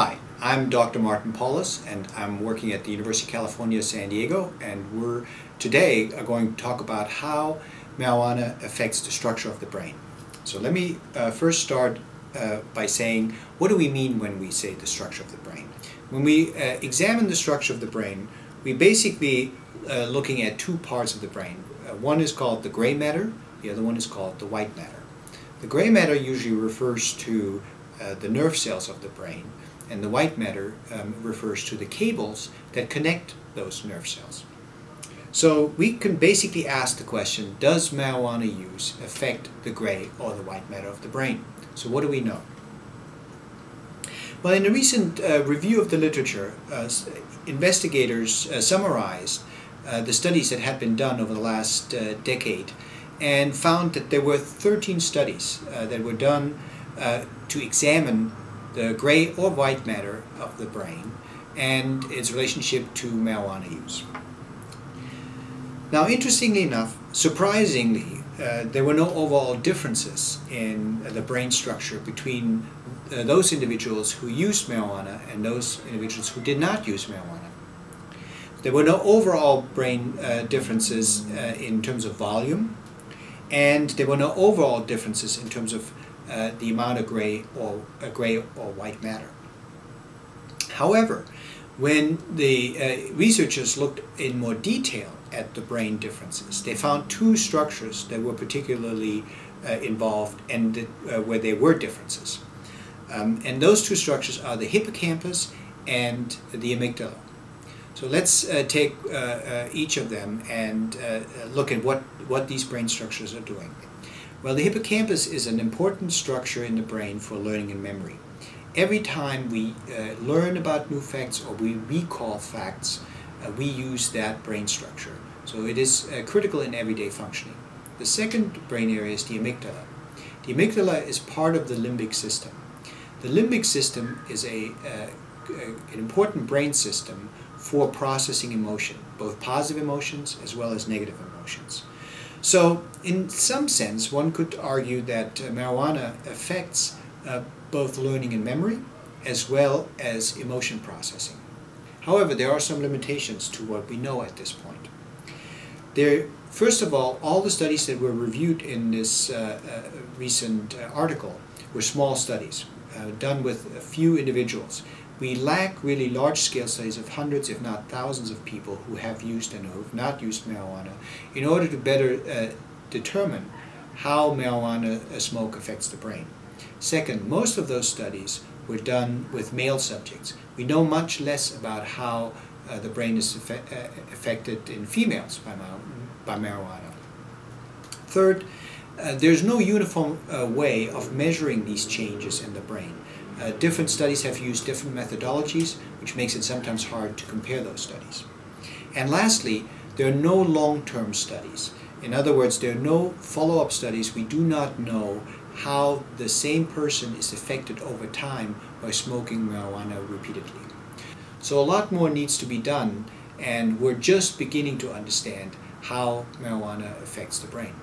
Hi, I'm Dr. Martin Paulus, and I'm working at the University of California, San Diego, and we're today going to talk about how marijuana affects the structure of the brain. So let me first start by saying, what do we mean when we say the structure of the brain? When we examine the structure of the brain, we basically looking at two parts of the brain. One is called the gray matter, the other one is called the white matter. The gray matter usually refers to the nerve cells of the brain, and the white matter refers to the cables that connect those nerve cells. So we can basically ask the question, does marijuana use affect the gray or the white matter of the brain? So what do we know? Well, in a recent review of the literature, investigators summarized the studies that had been done over the last decade and found that there were 13 studies that were done to examine the gray or white matter of the brain and its relationship to marijuana use. Now, interestingly enough, surprisingly, there were no overall differences in the brain structure between those individuals who used marijuana and those individuals who did not use marijuana. There were no overall brain differences in terms of volume, and there were no overall differences in terms of the amount of gray or white matter. However, when the researchers looked in more detail at the brain differences, they found two structures that were particularly involved and where there were differences. And those two structures are the hippocampus and the amygdala. So let's take each of them and look at what these brain structures are doing. Well, the hippocampus is an important structure in the brain for learning and memory. Every time we learn about new facts or we recall facts, we use that brain structure. So it is critical in everyday functioning. The second brain area is the amygdala. The amygdala is part of the limbic system. The limbic system is an important brain system for processing emotion, both positive emotions as well as negative emotions. So, in some sense, one could argue that marijuana affects both learning and memory as well as emotion processing. However, there are some limitations to what we know at this point. First of all the studies that were reviewed in this recent article were small studies done with a few individuals. We lack really large-scale studies of hundreds, if not thousands, of people who have used and who have not used marijuana in order to better determine how marijuana smoke affects the brain. Second, most of those studies were done with male subjects. We know much less about how the brain is affected in females by marijuana. Third, there's no uniform way of measuring these changes in the brain. Different studies have used different methodologies, which makes it sometimes hard to compare those studies. And lastly, there are no long-term studies. In other words, there are no follow-up studies. We do not know how the same person is affected over time by smoking marijuana repeatedly. So a lot more needs to be done, and we're just beginning to understand how marijuana affects the brain.